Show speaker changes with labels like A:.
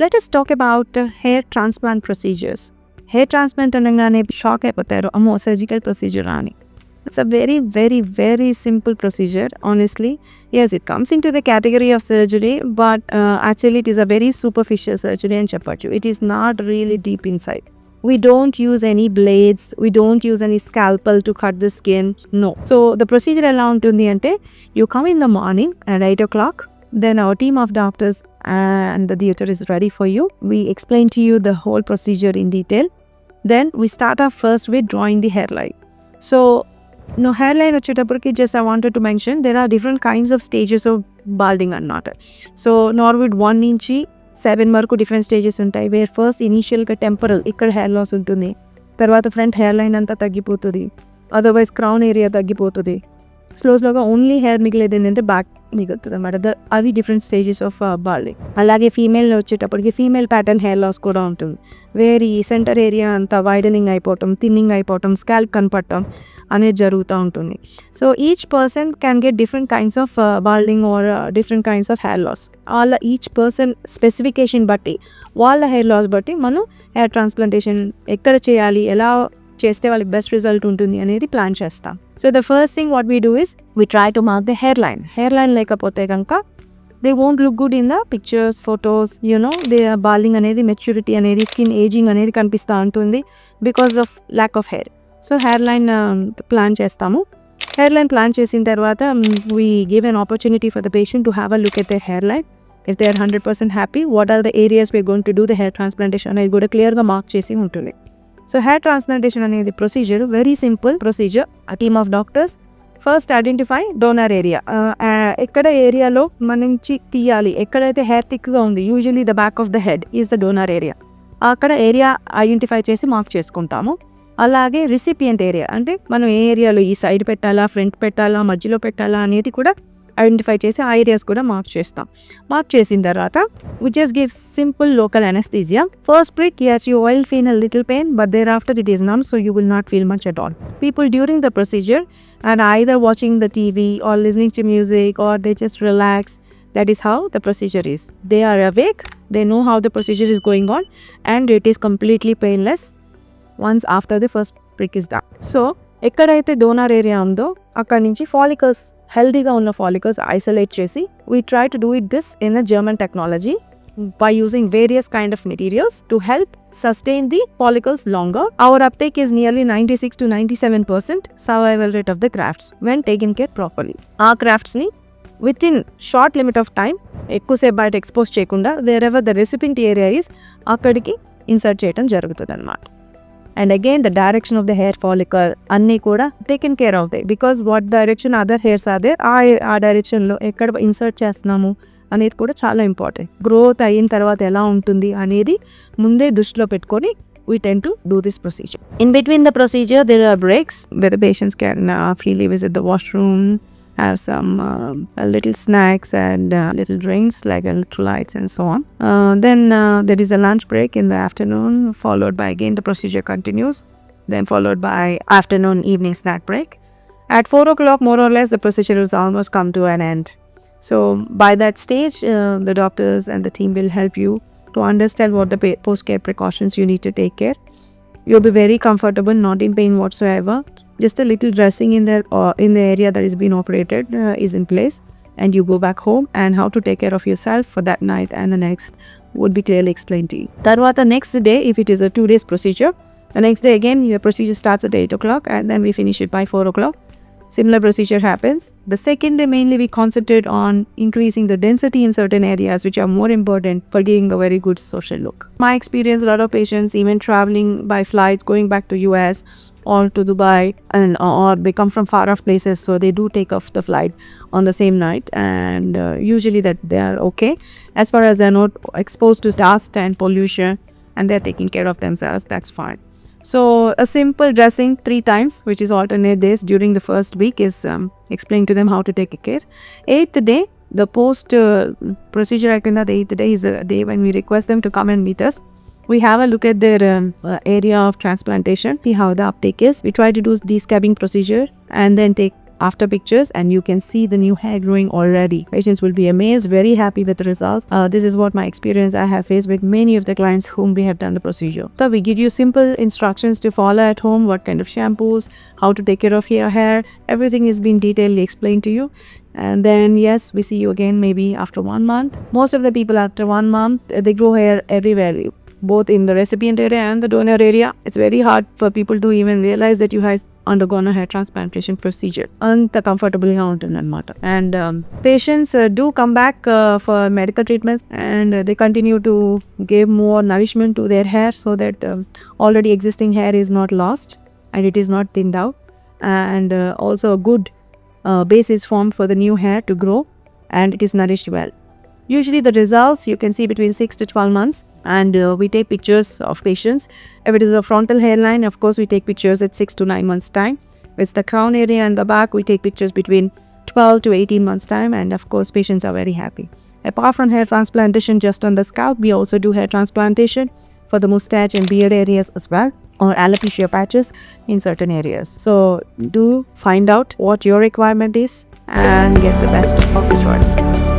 A: let us talk about hair transplant procedures. Hair transplant అనగానే shock అయిపోతారు, అమ్మో surgical procedure అని. It's a very, very, very simple procedure, honestly. Yes, it comes into the category of surgery, but actually it is a very superficial surgery and chappachu. It is not really deep inside. We don't use any blades, we don't use any scalpel to cut the skin, no. So the procedure ఎలా ఉంటుంది అంటే, you come in the morning at 8 o'clock, then our team of doctors and the theatre is ready for you. We explain to you the whole procedure in detail. Then we start off first with drawing the hairline. So no, hairline వచ్చేటప్పటికి just I wanted to mention there are different kinds of stages of balding అన్నమాట. So Norwood 1 నుంచి 7 వరకు different stages ఉంటాయి. Wear first ఇనీషియల్గా temporal ఇక్కడ hair loss ఉంటుంది, తర్వాత front hair line అంతా తగ్గిపోతుంది, అదర్వైజ్ క్రౌన్ ఏరియా తగ్గిపోతుంది, స్లోగా ఓన్లీ హెయిర్ మిగిలేదు ఏంటంటే బ్యాక్ మిగులుతుంది అన్నమాట. అవి డిఫరెంట్ స్టేజెస్ ఆఫ్ బాల్డింగ్. అలాగే ఫీమేల్ వచ్చేటప్పటికి ఫీమేల్ ప్యాటర్న్ హెయిర్ లాస్ కూడా ఉంటుంది. వేరే ఈ సెంటర్ ఏరియా అంతా వైడనింగ్ అయిపోవటం, థిన్నింగ్ అయిపోవటం, స్కాల్ప్ కనపడటం అనేది జరుగుతూ ఉంటుంది. So each person can get different kinds of balding or different kinds of hair loss. వాళ్ళ ఈచ్ పర్సన్ స్పెసిఫికేషన్ బట్టి, వాళ్ళ హెయిర్ లాస్ బట్టి మనం హెయిర్ ట్రాన్స్ప్లాంటేషన్ ఎక్కడ చేయాలి, ఎలా చేస్తే వాళ్ళకి బెస్ట్ రిజల్ట్ ఉంటుంది అనేది ప్లాన్ చేస్తాం. So the first thing what we do is we try to mark the hair line. Hair line లేకపోతే కనుక they won't look good in the pictures, photos, you know they balding అనేది, maturity అనేది, skin ageing అనేది కనిపిస్తూ ఉంటుంది because of lack of hair. So hair line plan చేస్తాము. Hair line plan చేసిన తర్వాత we give an opportunity for the patient to have a look at the hair line. If they are 100% happy, what are the areas we are going to do the hair transplantation అనేది కూడా క్లియర్గా mark చేసి ఉంటుంది. So hair transplantation అనేది procedure very simple procedure. A team of doctors first identify donor area. ఎక్కడ ఏరియాలో మన నుంచి తీయాలి, ఎక్కడైతే హెయిర్ థిక్గా ఉంది, usually the back of the head is the donor area. అక్కడ ఏరియా ఐడెంటిఫై చేసి మార్క్ చేసుకుంటాము. అలాగే రిసిపియంట్ ఏరియా అంటే మనం ఏ ఏరియాలో ఈ సైడ్ పెట్టాలా, ఫ్రంట్ పెట్టాలా, మధ్యలో పెట్టాలా అనేది కూడా ఐడెంటిఫై చేసి ఆ ఏరియాస్ కూడా మార్క్ చేస్తాం. మార్క్ చేసిన తర్వాత we just give simple local anesthesia. First prick, yes, you will feel a little pain, but thereafter it is numb, so you will not feel much at all. People during the procedure are either watching the TV or listening to music, or they just relax. That is how the procedure is. They are awake, they know how the procedure is going on, and it is completely painless once after the first prick is done. So ఎక్కడైతే donor area ఉందో అక్కడి నుంచి follicles, హెల్దీగా ఉన్న follicles isolate చేసి we try to do it this in a German technology by using various kind of materials to help sustain the follicles longer. Our uptake is nearly 96 to 97% survival rate of the grafts when taken care properly. Our grafts ni within short limit of time ఎక్కువసేపు బయట expose చేయకుండా wherever the recipient area is అక్కడికి insert చేయడం జరుగుతుంది అన్నమాట. And again the direction of the hair follicle అన్నీ కూడా taken care of there, because what direction other hairs are there, ఆ డైరెక్షన్లో ఎక్కడ ఇన్సర్ట్ చేస్తున్నాము అనేది కూడా చాలా ఇంపార్టెంట్. గ్రోత్ అయిన తర్వాత ఎలా ఉంటుంది అనేది ముందే దృష్టిలో పెట్టుకొని we tend to do this procedure. In between the procedure there are breaks where the patients can freely visit the washroom, have some little snacks and little drinks like electrolytes and so on. Then there is a lunch break in the afternoon, followed by again the procedure continues, then followed by afternoon evening snack break. At 4 o'clock more or less the procedure has almost come to an end. So by that stage the doctors and the team will help you to understand what the post-care precautions you need to take care. You'll be very comfortable, not in pain whatsoever. Just a little dressing in the area that is being operated is in place, and you go back home, and how to take care of yourself for that night and the next would be clearly explained to you. Tarvata next day, if it is a 2 days procedure, the next day again your procedure starts at 8 o'clock and then we finish it by 4 o'clock. Similar procedure happens. The second day mainly we concentrate on increasing the density in certain areas which are more important for giving a very good social look. My experience, a lot of patients even traveling by flights going back to US or to Dubai, and or they come from far off places, so they do take off the flight on the same night, and usually that they are okay as far as they are not exposed to dust and pollution and they are taking care of themselves. That's fine. So a simple dressing 3 times, which is alternate days during the first week, is explained to them how to take care. 8th day, the post procedure acting, the 8th day is the day when we request them to come and meet us. We have a look at their area of transplantation, see how the uptake is. We try to do descabbing procedure and then take after pictures, and you can see the new hair growing already. Patients will be amazed, very happy with the results. This is what my experience I have faced with many of the clients whom we have done the procedure. So we give you simple instructions to follow at home, what kind of shampoos, how to take care of your hair. Everything is being detailedly explained to you. And then yes, we see you again maybe after 1 month. Most of the people after 1 month, they grow hair everywhere, both in the recipient area and the donor area. It's very hard for people to even realize that you have undergone a hair transplantation procedure. And comfortably and patients do come back for medical treatments, and they continue to give more nourishment to their hair so that already existing hair is not lost and it is not thinned out, and also a good base is formed for the new hair to grow, and it is nourished well. Usually the results you can see between 6 to 12 months, and we take pictures of patients. If it is a frontal hairline, of course we take pictures at 6 to 9 months time. If it's the crown area and the back, we take pictures between 12 to 18 months time, and of course patients are very happy. Apart from hair transplantation just on the scalp, we also do hair transplantation for the mustache and beard areas as well, or alopecia patches in certain areas. So do find out what your requirement is and get the best of the choice.